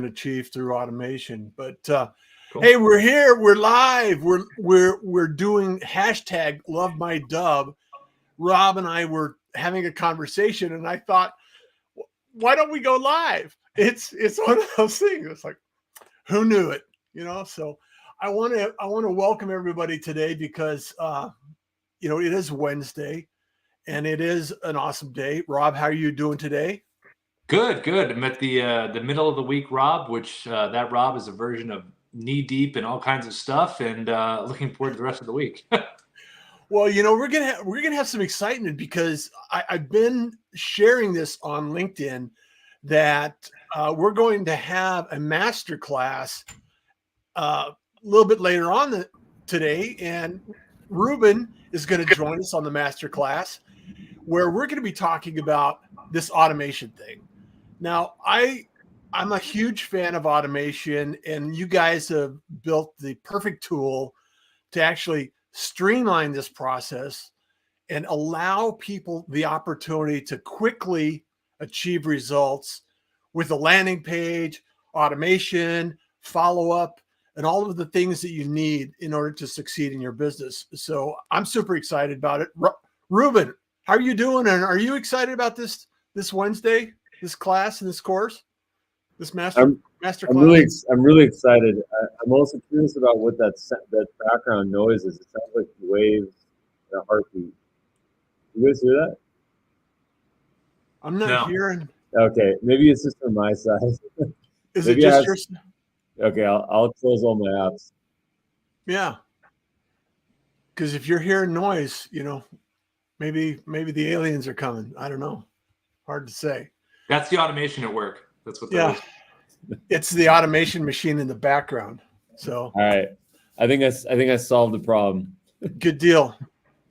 achieve through automation. But Cool. hey, we're here. We're live. We're doing hashtag Love My Dub. Rob and I were having a conversation, and I thought, why don't we go live? It's one of those things. It's like, who knew it? So I want to welcome everybody today because it is Wednesday, and it is an awesome day. Rob, how are you doing today? Good. I'm at the middle of the week, Rob, which that Rob is a version of knee deep in all kinds of stuff, and looking forward to the rest of the week. Well, we're gonna have some excitement because I've been sharing this on LinkedIn that we're going to have a master class a little bit later on today, and Ruben is going to join us on the master class where we're going to be talking about this automation thing. Now, I'm a huge fan of automation, and you guys have built the perfect tool to actually streamline this process and allow people the opportunity to quickly achieve results with a landing page, automation, follow-up, and all of the things that you need in order to succeed in your business. So I'm super excited about it. Ruben, how are you doing? And are you excited about this Wednesday, this class and this course, this master class? I'm really excited. I'm also curious about what that background noise is. It sounds like waves, a heartbeat. You guys hear that? I'm not hearing. Okay, maybe it's just from my side. Is it just your? Okay, I'll close all my apps. Yeah, because if you're hearing noise, maybe the aliens are coming. I don't know. Hard to say. That's the automation at work. That's what that is. It's the automation machine in the background. So all right, I think I solved the problem. Good deal.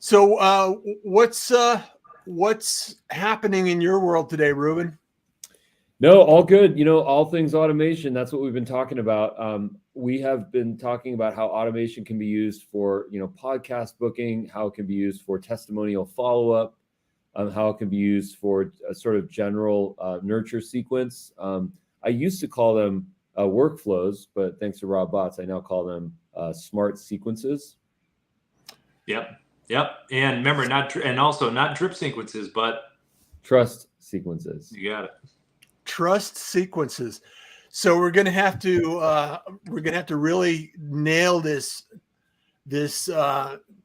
So what's happening in your world today, Ruben? No, all good. All things automation. That's what we've been talking about. We have been talking about how automation can be used for, podcast booking, how it can be used for testimonial follow-up, how it can be used for a sort of general nurture sequence. I used to call them workflows, but thanks to Rob Botts, I now call them smart sequences. Yep. And remember, not drip sequences, but trust sequences. You got it. Trust sequences. So we're gonna have to really nail this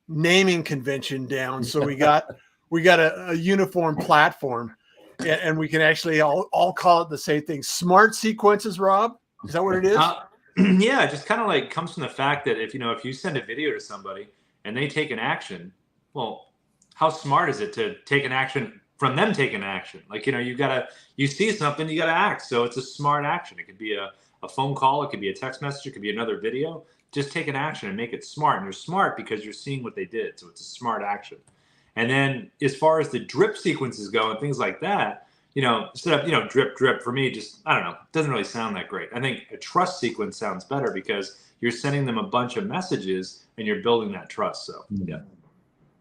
naming convention down. So we got a uniform platform, and we can actually all call it the same thing. Smart sequences, Rob? Is that what it is? Yeah, it just kind of like comes from the fact that if you send a video to somebody and they take an action, well, how smart is it to take an action from them taking action? Like, you see something, you gotta act. So it's a smart action. It could be a phone call, it could be a text message, it could be another video. Just take an action and make it smart. And you're smart because you're seeing what they did. So it's a smart action. And then as far as the drip sequences go and things like that, instead of, drip for me, just, I don't know, it doesn't really sound that great. I think a trust sequence sounds better because you're sending them a bunch of messages and you're building that trust. So, yeah.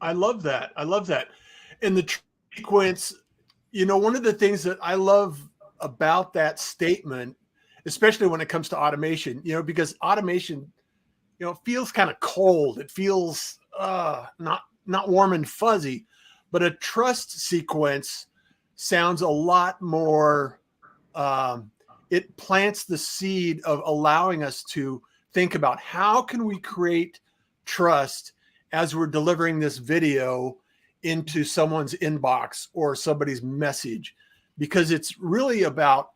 I love that. And the sequence, one of the things that I love about that statement, especially when it comes to automation, because automation, feels kind of cold. It feels not warm and fuzzy, but a trust sequence sounds a lot more, it plants the seed of allowing us to think about how can we create trust as we're delivering this video into someone's inbox or somebody's message, because it's really about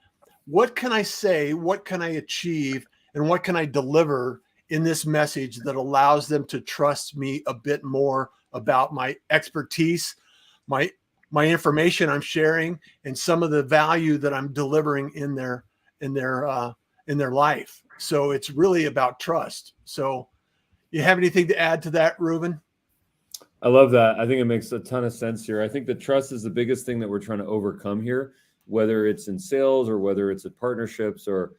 what can I say, what can I achieve, and what can I deliver in this message that allows them to trust me a bit more about my expertise, my information I'm sharing, and some of the value that I'm delivering in their life. So it's really about trust. So you have anything to add to that, Ruben? I love that. I think it makes a ton of sense here. I think the trust is the biggest thing that we're trying to overcome here, whether it's in sales or whether it's in partnerships or,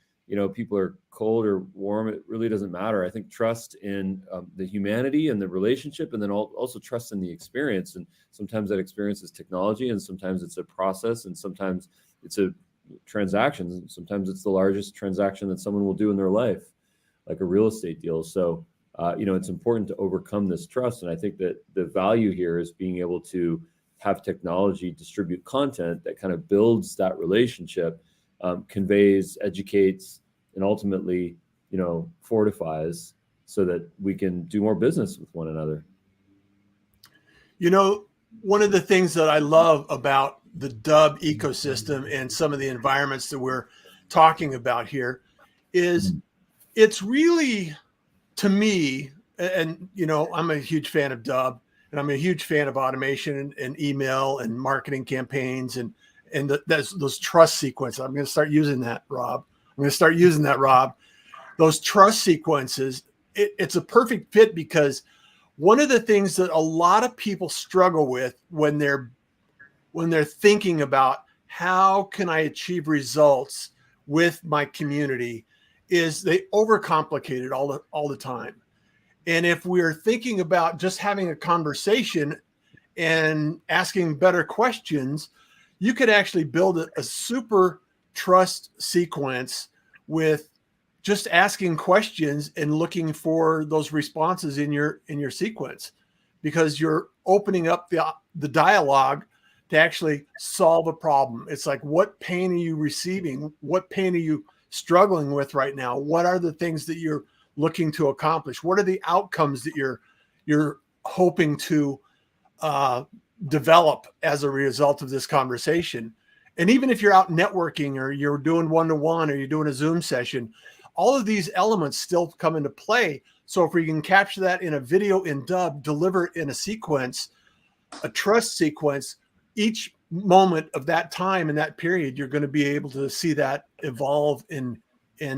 people are cold or warm. It really doesn't matter. I think trust in the humanity and the relationship, and then also trust in the experience. And sometimes that experience is technology, and sometimes it's a process, and sometimes it's a transactions. Sometimes it's the largest transaction that someone will do in their life, like a real estate deal. So, it's important to overcome this trust. And I think that the value here is being able to have technology distribute content that kind of builds that relationship, conveys, educates, and ultimately, fortifies so that we can do more business with one another. One of the things that I love about the Dubb ecosystem and some of the environments that we're talking about here is it's really, to me, and I'm a huge fan of Dubb, and I'm a huge fan of automation and email and marketing campaigns and those trust sequences. I'm going to start using that, Rob. Those trust sequences, it's a perfect fit because one of the things that a lot of people struggle with when they're thinking about how can I achieve results with my community is they overcomplicate it all the time. And if we're thinking about just having a conversation and asking better questions, you could actually build a super trust sequence with just asking questions and looking for those responses in your sequence, because you're opening up the dialogue to actually solve a problem. It's like, what pain are you receiving? What pain are you struggling with right now? What are the things that you're looking to accomplish? What are the outcomes that you're hoping to develop as a result of this conversation? And even if you're out networking or you're doing one-to-one or you're doing a Zoom session, all of these elements still come into play. So if we can capture that in a video in Dubb, deliver it in a sequence, a trust sequence, each moment of that time in that period, you're going to be able to see that evolve and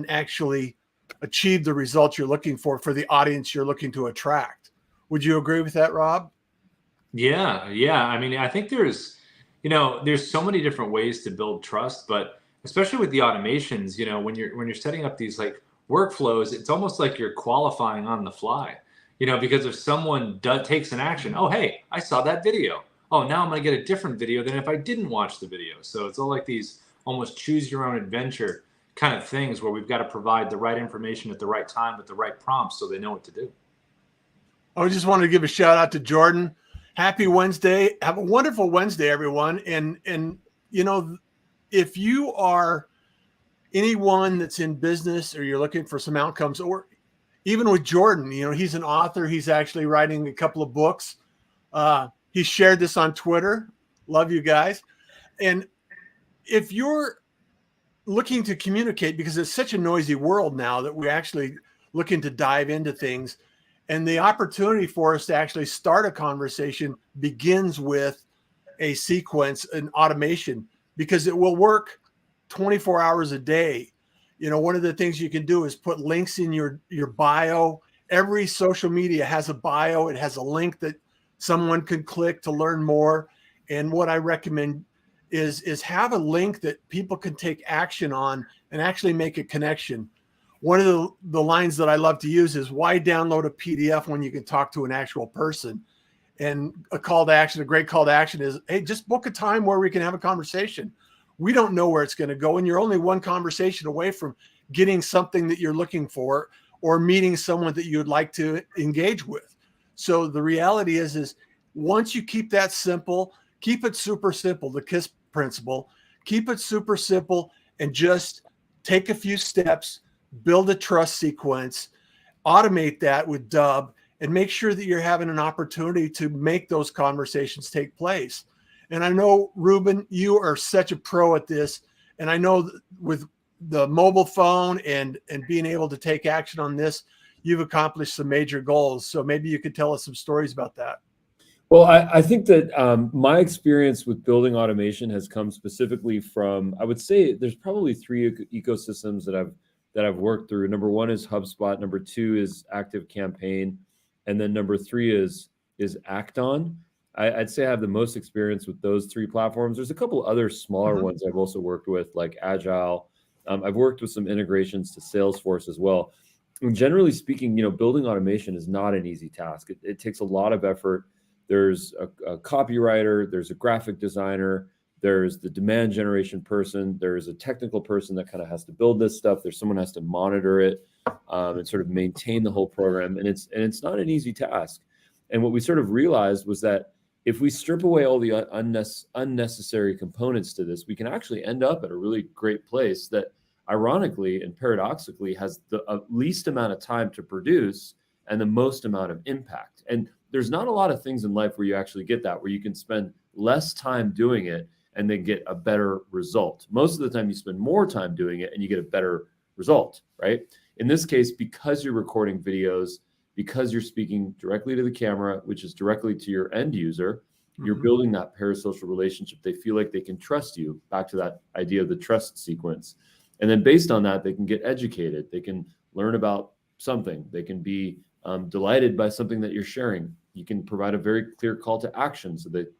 actually achieve the results you're looking for the audience you're looking to attract. Would you agree with that, Rob? Yeah. I mean, I think there's so many different ways to build trust, but especially with the automations, when you're setting up these like workflows, it's almost like you're qualifying on the fly, because if someone takes an action, oh, hey, I saw that video. Oh, now I'm going to get a different video than if I didn't watch the video. So it's all like these almost choose your own adventure kind of things where we've got to provide the right information at the right time with the right prompts so they know what to do. I just wanted to give a shout out to Jordan. Happy Wednesday. Have a wonderful Wednesday, everyone. And if you are anyone that's in business or you're looking for some outcomes, or even with Jordan, he's an author. He's actually writing a couple of books. He shared this on Twitter. Love you guys. And if you're looking to communicate, because it's such a noisy world now that we're actually looking to dive into things, and the opportunity for us to actually start a conversation begins with a sequence, an automation, because it will work 24 hours a day. One of the things you can do is put links in your bio. Every social media has a bio. It has a link that someone can click to learn more. And what I recommend is have a link that people can take action on and actually make a connection. One of the lines that I love to use is, why download a PDF when you can talk to an actual person? And a call to action, a great call to action is, hey, just book a time where we can have a conversation. We don't know where it's going to go. And you're only one conversation away from getting something that you're looking for or meeting someone that you would like to engage with. So the reality is once you keep that simple, keep it super simple, the KISS principle, keep it super simple and just take a few steps, build a trust sequence, automate that with Dubb, and make sure that you're having an opportunity to make those conversations take place. And I know, Ruben, you are such a pro at this. And I know with the mobile phone and being able to take action on this, you've accomplished some major goals. So maybe you could tell us some stories about that. Well, I think that my experience with building automation has come specifically from, I would say there's probably three ecosystems that I've worked through. Number one is HubSpot. Number two is ActiveCampaign. And then number three is Acton. I'd say I have the most experience with those three platforms. There's a couple other smaller ones I've also worked with, like Agile. I've worked with some integrations to Salesforce as well. And generally speaking, building automation is not an easy task. It takes a lot of effort. There's a copywriter, there's a graphic designer, There's the demand generation person. There's a technical person that kind of has to build this stuff. There's someone who has to monitor it and sort of maintain the whole program. And it's not an easy task. And what we sort of realized was that if we strip away all the unnecessary components to this, we can actually end up at a really great place that ironically and paradoxically has the least amount of time to produce and the most amount of impact. And there's not a lot of things in life where you actually get that, where you can spend less time doing it and then get a better result. Most of the time you spend more time doing it and you get a better result, right? In this case, because you're recording videos, because you're speaking directly to the camera, which is directly to your end user, you're building that parasocial relationship. They feel like they can trust you, back to that idea of the trust sequence. And then based on that, they can get educated. They can learn about something. They can be delighted by something that you're sharing. You can provide a very clear call to action so that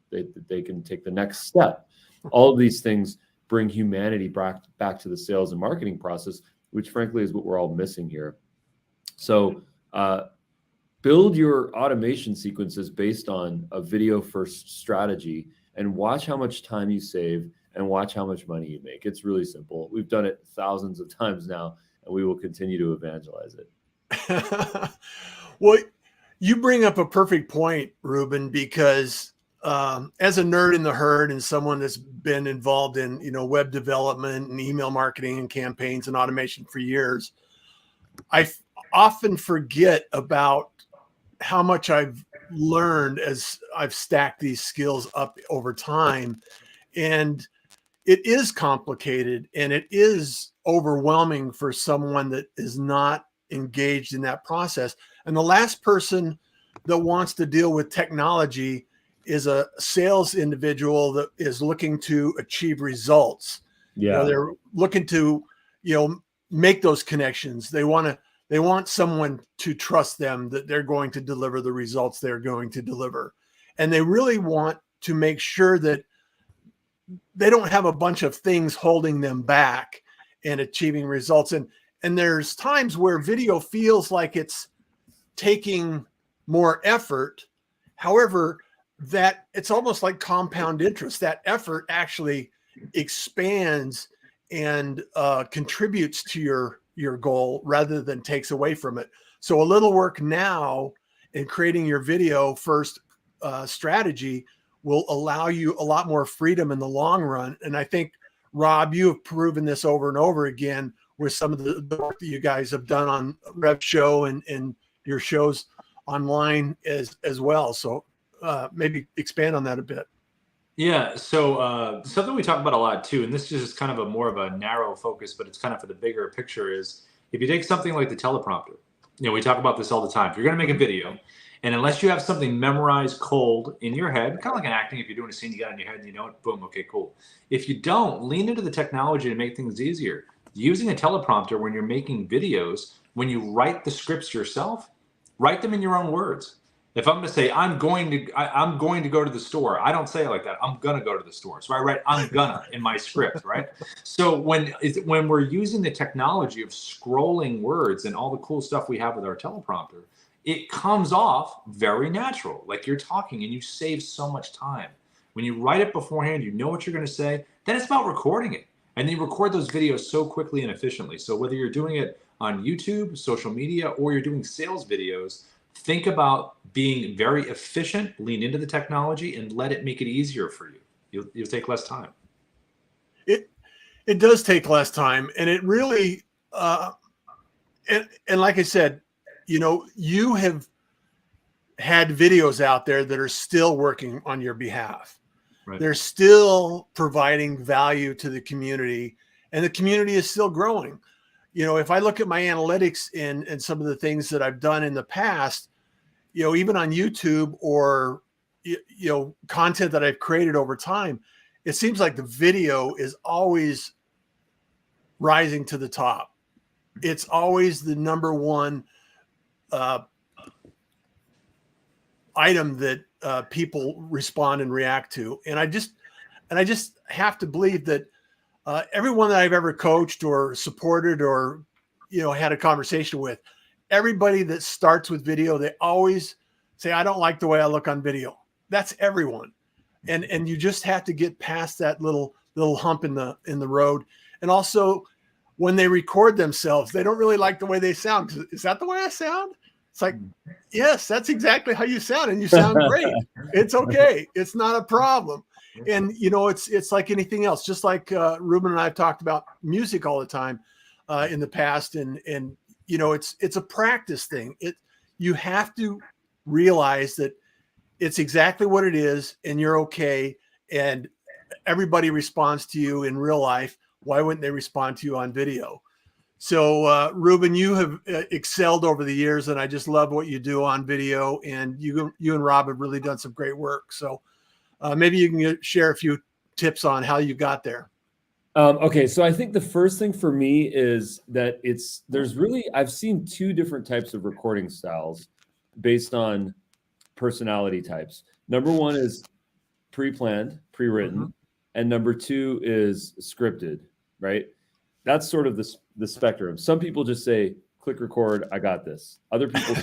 they can take the next step. All of these things bring humanity back to the sales and marketing process, which frankly is what we're all missing here. So build your automation sequences based on a video first strategy and watch how much time you save and watch how much money you make. It's really simple. We've done it thousands of times now, and we will continue to evangelize it. Well, you bring up a perfect point, Ruben, because as a nerd in the herd and someone that's been involved in, web development and email marketing and campaigns and automation for years, I often forget about how much I've learned as I've stacked these skills up over time. And it is complicated and it is overwhelming for someone that is not engaged in that process. And the last person that wants to deal with technology is a sales individual that is looking to achieve results. Yeah. They're looking to, make those connections. They want someone to trust them that they're going to deliver the results they're going to deliver. And they really want to make sure that they don't have a bunch of things holding them back in achieving results. And there's times where video feels like it's taking more effort. However, that it's almost like compound interest. That effort actually expands and contributes to your goal rather than takes away from it. So a little work now in creating your video first strategy will allow you a lot more freedom in the long run. And I think, Rob, you have proven this over and over again with some of the work that you guys have done on Rev Show and your shows online as well. So maybe expand on that a bit. Yeah. So something we talk about a lot too, and this is just kind of a more of a narrow focus, but it's kind of for the bigger picture, is if you take something like the teleprompter, we talk about this all the time. If you're going to make a video, and unless you have something memorized cold in your head, kind of like an acting, if you're doing a scene, you got it in your head and you know it, boom, okay, cool. If you don't, lean into the technology to make things easier. Using a teleprompter when you're making videos, when you write the scripts yourself, write them in your own words. If I'm going to say, I'm going to go to the store, I don't say it like that. I'm going to go to the store. So I write, I'm gonna in my script, right? So when we're using the technology of scrolling words and all the cool stuff we have with our teleprompter, it comes off very natural, like you're talking, and you save so much time. When you write it beforehand, you know what you're going to say, then it's about recording it. And you record those videos so quickly and efficiently. So whether you're doing it on YouTube, social media, or you're doing sales videos, think about being very efficient, lean into the technology, and let it make it easier for you. You'll take less time. It does take less time, and it really and like I said, you have had videos out there that are still working on your behalf. Right. They're still providing value to the community, and the community is still growing. If I look at my analytics and some of the things that I've done in the past, even on YouTube or, content that I've created over time, it seems like the video is always rising to the top. It's always the number one item that people respond and react to. And I just have to believe that everyone that I've ever coached or supported or, had a conversation with, everybody that starts with video, they always say, I don't like the way I look on video. That's everyone. and you just have to get past that little hump in the road. And also, when they record themselves, they don't really like the way they sound. Is that the way I sound? It's like, yes, that's exactly how you sound, and you sound great. It's okay. It's not a problem. And it's like anything else. Just like Ruben and I have talked about music all the time in the past, and it's a practice thing. You have to realize that it's exactly what it is, and you're okay. And everybody responds to you in real life. Why wouldn't they respond to you on video? So, Ruben, you have excelled over the years, and I just love what you do on video. And you and Rob have really done some great work. So maybe you can share a few tips on how you got there. Okay, so I think the first thing for me is that I've seen two different types of recording styles based on personality types. Number one is pre-planned, pre-written, and number two is scripted, right? That's sort of the spectrum. Some people just say, click record, I got this. Other people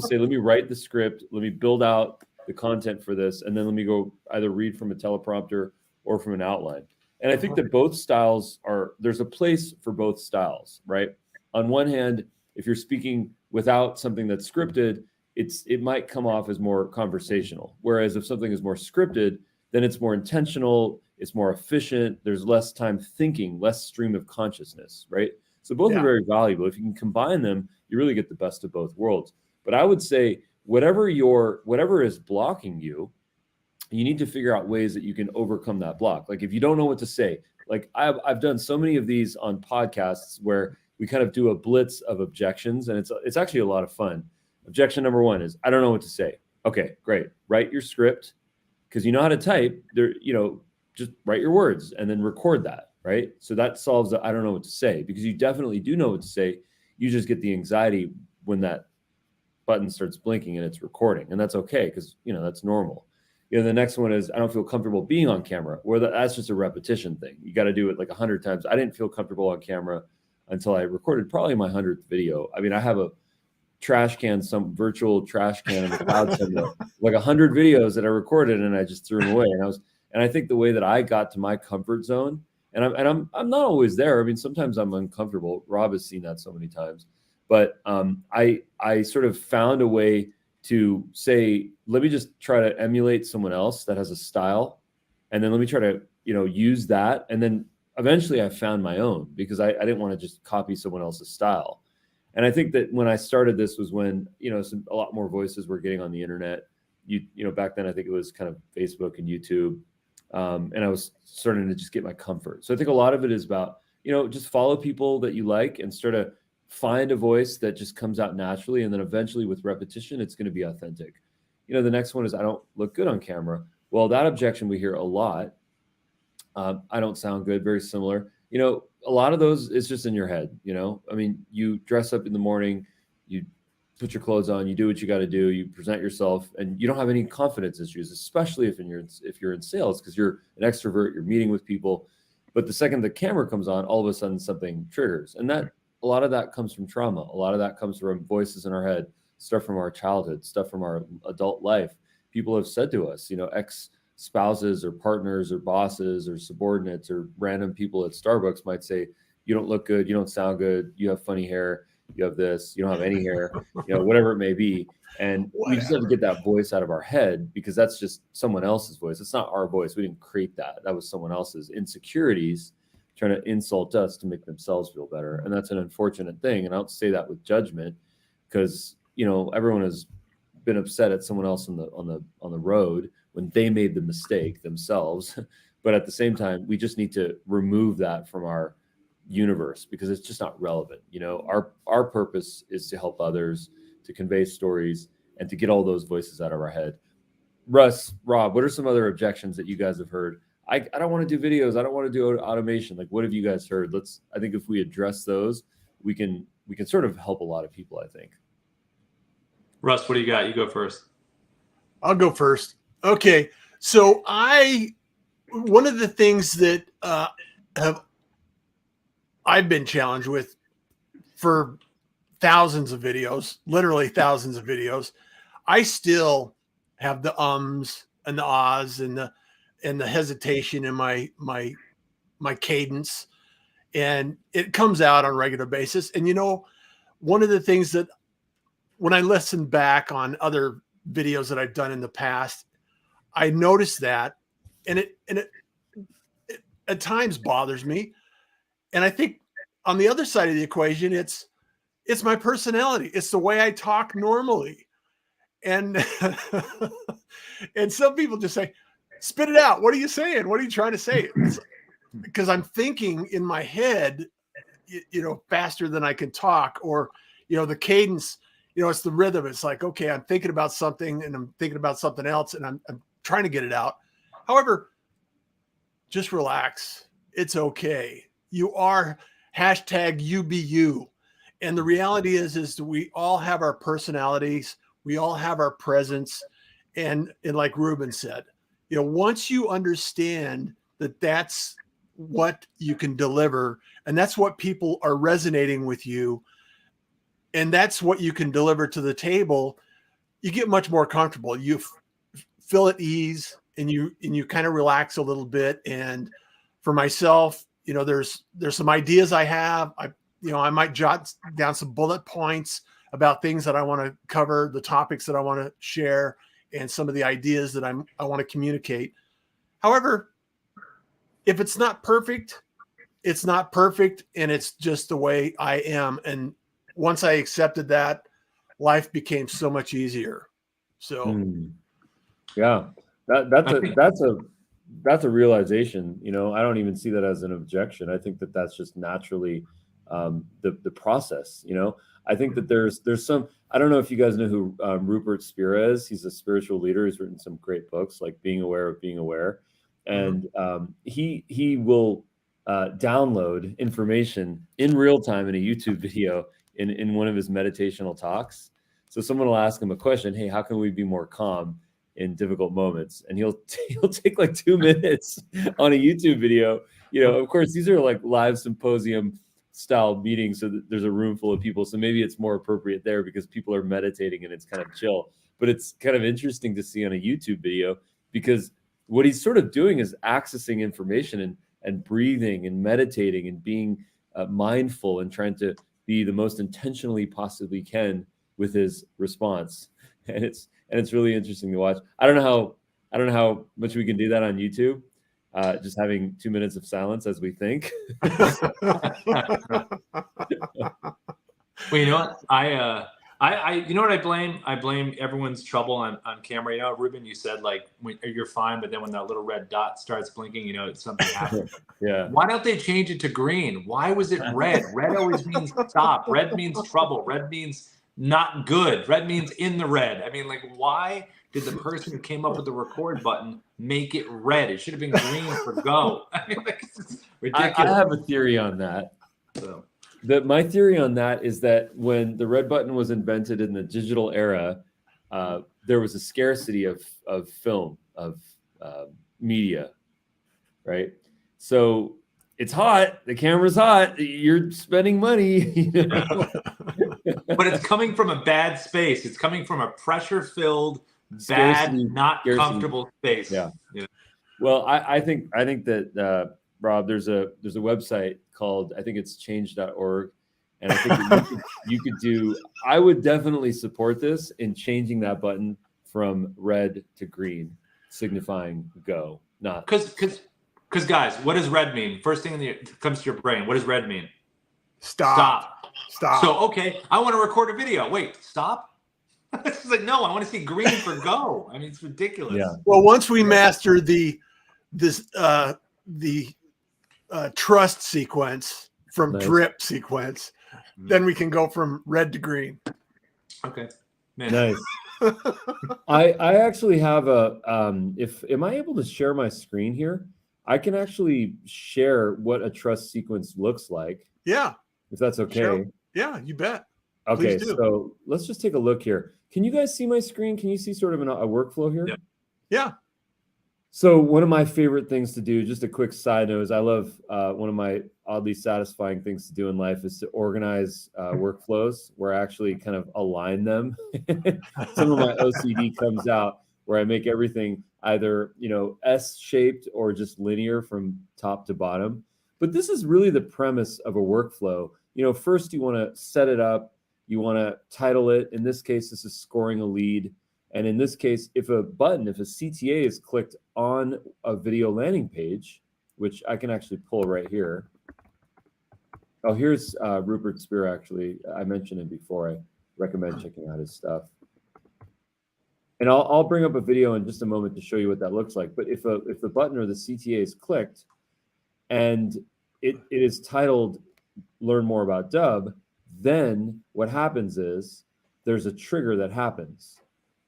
say, let me write the script, let me build out the content for this, and then let me go either read from a teleprompter or from an outline. And I think that both styles there's a place for both styles, right? On one hand, if you're speaking without something that's scripted, it might come off as more conversational. Whereas if something is more scripted, then it's more intentional, it's more efficient, there's less time thinking, less stream of consciousness, right? So both are very valuable. If you can combine them, you really get the best of both worlds. But I would say whatever is blocking you, you need to figure out ways that you can overcome that block. Like if you don't know what to say, like I've done so many of these on podcasts where we kind of do a blitz of objections, and it's actually a lot of fun. Objection number one is, I don't know what to say. Okay, great. Write your script, because you know how to type. Just write your words and then record that, right? So that solves the I don't know what to say, because you definitely do know what to say. You just get the anxiety when that button starts blinking and it's recording, and that's okay, because that's normal. The next one is, I don't feel comfortable being on camera, where that's just a repetition thing. You got to do it like 100 times. I didn't feel comfortable on camera until I recorded probably my 100th video. I mean, I have a trash can, some virtual trash can in the cloud somewhere, like 100 videos that I recorded, and I just threw them away. And I think the way that I got to my comfort zone, and I'm not always there. I mean, sometimes I'm uncomfortable. Rob has seen that so many times, but I sort of found a way to say, let me just try to emulate someone else that has a style, and then let me try to use that, and then eventually I found my own, because I didn't want to just copy someone else's style. And I think that when I started this was when a lot more voices were getting on the internet. Back then I think it was kind of Facebook and YouTube, and I was starting to just get my comfort. So I think a lot of it is about just follow people that you like and start to find a voice that just comes out naturally, and then eventually with repetition it's going to be authentic. The next one is, I don't look good on camera. Well, that objection we hear a lot. I don't sound good, very similar. A lot of those is just in your head. I mean, you dress up in the morning, you put your clothes on, you do what you got to do, you present yourself, and you don't have any confidence issues, especially if you're in sales, because you're an extrovert, you're meeting with people. But the second the camera comes on, all of a sudden something triggers, and that a lot of that comes from trauma. A lot of that comes from voices in our head, stuff from our childhood, stuff from our adult life. People have said to us, ex-spouses or partners or bosses or subordinates or random people at Starbucks might say, you don't look good, you don't sound good, you have funny hair, you have this, you don't have any hair, whatever it may be. And we just have to get that voice out of our head, because that's just someone else's voice. It's not our voice. We didn't create that. That was someone else's insecurities trying to insult us to make themselves feel better. And that's an unfortunate thing. And I don't say that with judgment, because everyone has been upset at someone else on the road when they made the mistake themselves. But at the same time, we just need to remove that from our universe, because it's just not relevant. Our purpose is to help others, to convey stories, and to get all those voices out of our head. Russ, Rob, what are some other objections that you guys have heard? I don't want to do videos. I don't want to do automation. Like, what have you guys heard? I think if we address those, we can sort of help a lot of people, I think. Russ, what do you got? You go first. I'll go first. Okay. So one of the things that I've been challenged with for thousands of videos, literally thousands of videos, I still have the ums and the ahs and the hesitation in my cadence, and it comes out on a regular basis. And one of the things that when I listen back on other videos that I've done in the past, I noticed that, and it at times bothers me. And I think on the other side of the equation, it's my personality. It's the way I talk normally. And and some people just say, spit it out. What are you saying? What are you trying to say? Because I'm thinking in my head, faster than I can talk, or, the cadence, it's the rhythm. It's like, okay, I'm thinking about something and I'm thinking about something else and I'm trying to get it out. However, just relax. It's okay. You are #you be you. And the reality is we all have our personalities. We all have our presence. And like Ruben said, once you understand that that's what you can deliver, and that's what people are resonating with you, and that's what you can deliver to the table, you get much more comfortable. You feel at ease, and you kind of relax a little bit. And for myself, there's some ideas I have. I might jot down some bullet points about things that I want to cover, the topics that I want to share, and some of the ideas that I want to communicate. However, if it's not perfect, it's not perfect, and it's just the way I am. And once I accepted that, life became so much easier. So, yeah, that's a realization. I don't even see that as an objection. I think that that's just naturally the process. I think that there's some. I don't know if you guys know who Rupert Spira is. He's a spiritual leader. He's written some great books like Being Aware of Being Aware, and he will download information in real time in a YouTube video in one of his meditational talks. So someone will ask him a question, hey, how can we be more calm in difficult moments? And he'll take like 2 minutes on a YouTube video. Of course, these are like live symposium style meetings, so that there's a room full of people. So maybe it's more appropriate there because people are meditating and it's kind of chill. But it's kind of interesting to see on a YouTube video because what he's sort of doing is accessing information and breathing and meditating and being mindful and trying to be the most intentionally possibly can with his response. And it's really interesting to watch. I don't know how much we can do that on YouTube. Just having 2 minutes of silence as we think. Well, you know what? You know what I blame? I blame everyone's trouble on camera. Ruben, you said like you're fine, but then when that little red dot starts blinking, something happened. Yeah. Why don't they change it to green? Why was it red? Red always means stop. Red means trouble. Red means not good. Red means in the red. I mean, like, why did the person who came up with the record button make it red? It should have been green for go. I mean, like, it's ridiculous. I have a theory on that. So. My theory on that is that when the red button was invented in the digital era, there was a scarcity of film, of media, right? So it's hot. The camera's hot. You're spending money. But it's coming from a bad space. It's coming from a pressure-filled, Scarcity, not comfortable space. Yeah. Well, I think that Rob, there's a website called, I think it's change.org, and I think that you could do. I would definitely support this in changing that button from red to green, signifying go. Not because guys, what does red mean? First thing that comes to your brain, what does red mean? Stop. So okay, I want to record a video. Wait, stop. It's like, no, I want to see green for go. I mean, it's ridiculous. Yeah. Well, once we master the trust sequence from drip sequence, then we can go from red to green. Okay. Man. Nice. I actually have am I able to share my screen here? I can actually share what a trust sequence looks like. Yeah. If that's okay. Sure. Yeah, you bet. Okay, so let's just take a look here. Can you guys see my screen? Can you see sort of a workflow here? Yeah. So one of my favorite things to do, just a quick side note, is I love one of my oddly satisfying things to do in life is to organize workflows where I actually kind of align them. Some of my OCD comes out where I make everything either, S-shaped or just linear from top to bottom. But this is really the premise of a workflow. First you want to set it up. You want to title it. In this case, this is scoring a lead. And in this case, if a CTA is clicked on a video landing page, which I can actually pull right here. Oh, here's Rupert Spear, actually. I mentioned him before. I recommend checking out his stuff. And I'll bring up a video in just a moment to show you what that looks like. But if the button or the CTA is clicked and it is titled Learn More About Dubb, then what happens is there's a trigger that happens.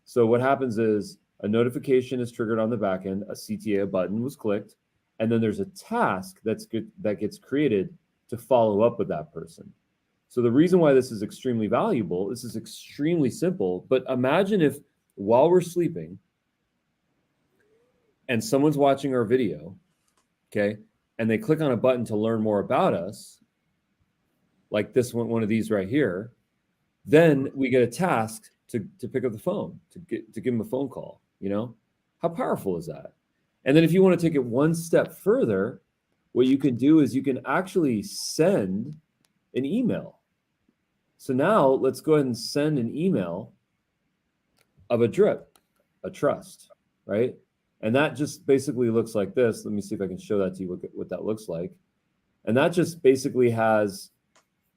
So what happens is a notification is triggered on the back end, a CTA button was clicked, and then there's a task that gets created to follow up with that person. So the reason why this is extremely valuable, this is extremely simple, but imagine if while we're sleeping and someone's watching our video, okay, and they click on a button to learn more about us, like this one of these right here, then we get a task to pick up the phone, to give them a phone call. How powerful is that? And then if you want to take it one step further, what you can do is you can actually send an email. So now let's go ahead and send an email of a drip, a trust, right? And that just basically looks like this. Let me see if I can show that to you, what that looks like. And that just basically has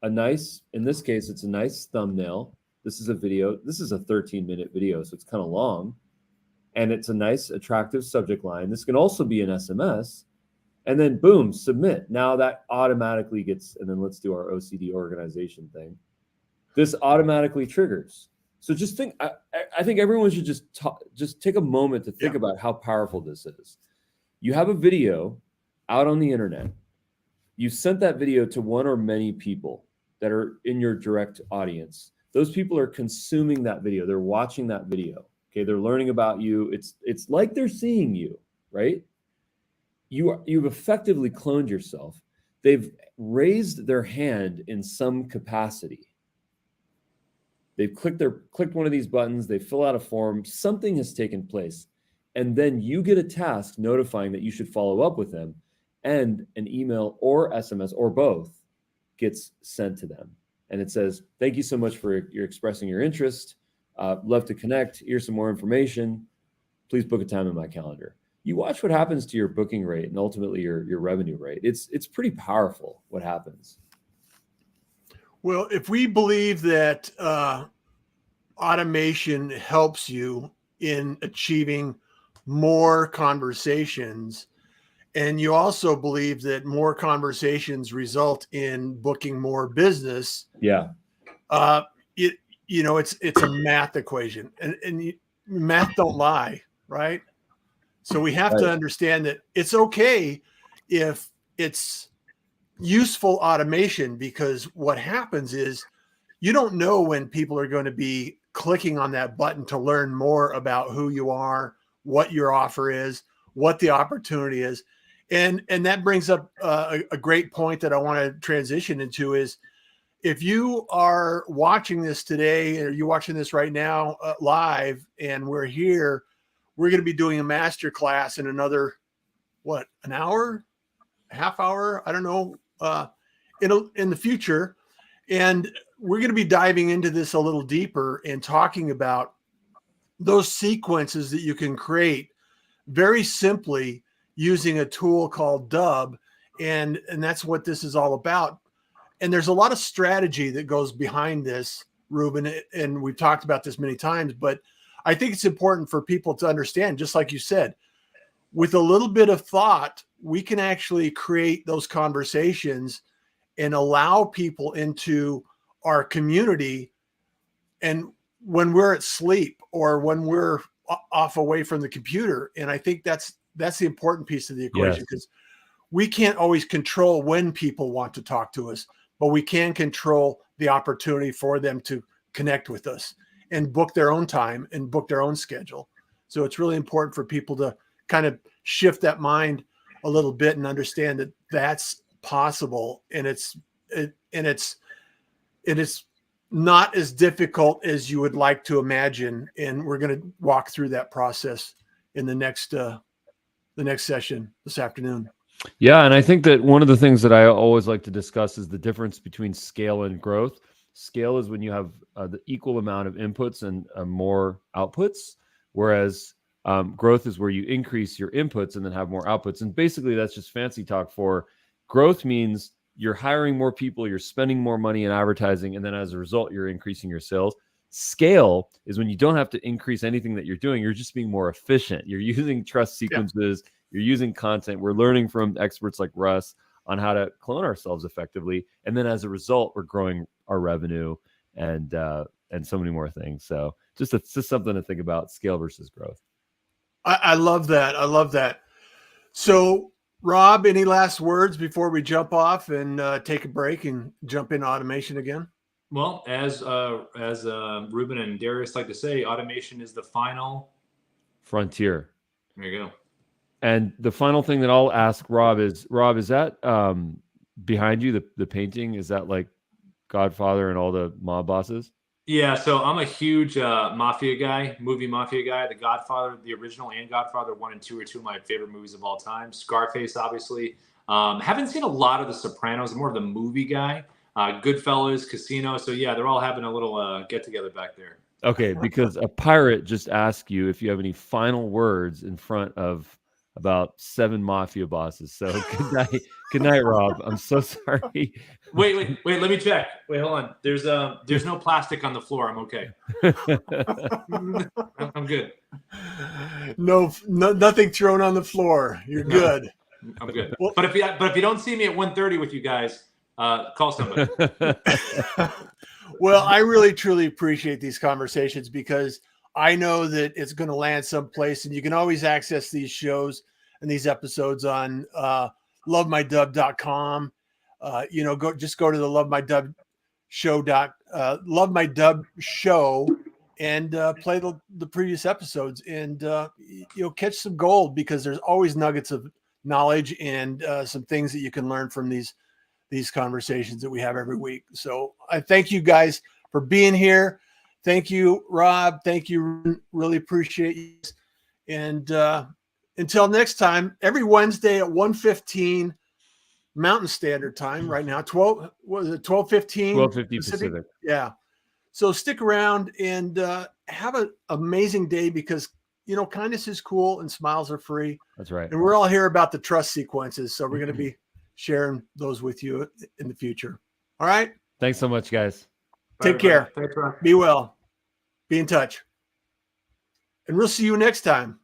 a nice, in this case, it's a nice thumbnail. This is a video. This is a 13-minute video, so it's kind of long. And it's a nice, attractive subject line. This can also be an SMS. And then boom, submit. Now that automatically gets, and then let's do our OCD organization thing. This automatically triggers. So just think, I think everyone should just take a moment to think about how powerful this is. You have a video out on the internet. You sent that video to one or many people that are in your direct audience. Those people are consuming that video. They're watching that video. Okay, they're learning about you. It's like they're seeing you, right? You've effectively cloned yourself. They've raised their hand in some capacity. They've clicked one of these buttons. They fill out a form. Something has taken place, and then you get a task notifying that you should follow up with them, and an email or SMS or both gets sent to them, and it says, "Thank you so much for your expressing your interest. Love to connect. Here's some more information. Please book a time in my calendar." You watch what happens to your booking rate and ultimately your revenue rate. It's pretty powerful what happens. Well, if we believe that automation helps you in achieving more conversations, and you also believe that more conversations result in booking more business, Yeah. It's a math equation, and math don't lie, right? So we have to understand that it's okay if it's useful automation, because what happens is you don't know when people are going to be clicking on that button to learn more about who you are, what your offer is, what the opportunity is. And that brings up a great point that I want to transition into is, if you are watching this today, or you're watching this right now live, and we're here, we're going to be doing a master class in another, an hour, a half hour? I don't know, in the future. And we're going to be diving into this a little deeper and talking about those sequences that you can create very simply using a tool called Dubb. And that's what this is all about. And there's a lot of strategy that goes behind this, Ruben, and we've talked about this many times, but I think it's important for people to understand, just like you said, with a little bit of thought, we can actually create those conversations and allow people into our community. And when we're at sleep or when we're off away from the computer, and I think that's the important piece of the equation, because we can't always control when people want to talk to us, but we can control the opportunity for them to connect with us and book their own time and book their own schedule. So it's really important for people to kind of shift that mind a little bit and understand that that's possible. And it's not as difficult as you would like to imagine. And we're going to walk through that process in the next session this afternoon. Yeah, and I think that one of the things that I always like to discuss is the difference between scale and growth. Scale is when you have the equal amount of inputs and more outputs, whereas growth is where you increase your inputs and then have more outputs. And basically, that's just fancy talk for growth. Means you're hiring more people, you're spending more money in advertising, and then as a result, you're increasing your sales. Scale is when you don't have to increase anything that you're doing. You're just being more efficient. You're using trust sequences. Yeah. You're using content. We're learning from experts like Russ on how to clone ourselves effectively. And then as a result, we're growing our revenue and so many more things. So it's just something to think about, scale versus growth. I love that. I love that. So Rob, any last words before we jump off and take a break and jump into automation again? Well, as Ruben and Darius like to say, automation is the final frontier. There you go. And the final thing that I'll ask Rob, is that behind you, the painting, is that like Godfather and all the mob bosses? Yeah, so I'm a huge movie mafia guy. The Godfather, the original, and Godfather 1 and 2 are two of my favorite movies of all time. Scarface, obviously. Haven't seen a lot of The Sopranos. I'm more of the movie guy. Goodfellas, Casino. So yeah, they're all having a little get-together back there. Okay, because a pirate just asked you if you have any final words in front of about 7 mafia bosses. So good night, Rob. I'm so sorry. Wait. Let me check. Wait, hold on. There's no plastic on the floor. I'm okay. I'm good. No, nothing thrown on the floor. You're good. I'm good. Well, but if you don't see me at 1:30 with you guys, call somebody. Well, I really truly appreciate these conversations because I know that it's going to land someplace, and you can always access these shows and these episodes on lovemydub.com. Go to the Love My Dub show Love My Dub show and play the previous episodes, and you'll catch some gold because there's always nuggets of knowledge and some things that you can learn from these conversations that we have every week. So I thank you guys for being here. Thank you, Rob. Thank you. Really appreciate you. And until next time, every Wednesday at 1:15 Mountain Standard Time right now, 12:15? 12:50 Pacific. Yeah. So stick around and have an amazing day because, kindness is cool and smiles are free. That's right. And we're all here about the trust sequences. So we're going to be sharing those with you in the future. All right. Thanks so much, guys. Take care. Thanks, Rob. Be well. Be in touch. And we'll see you next time.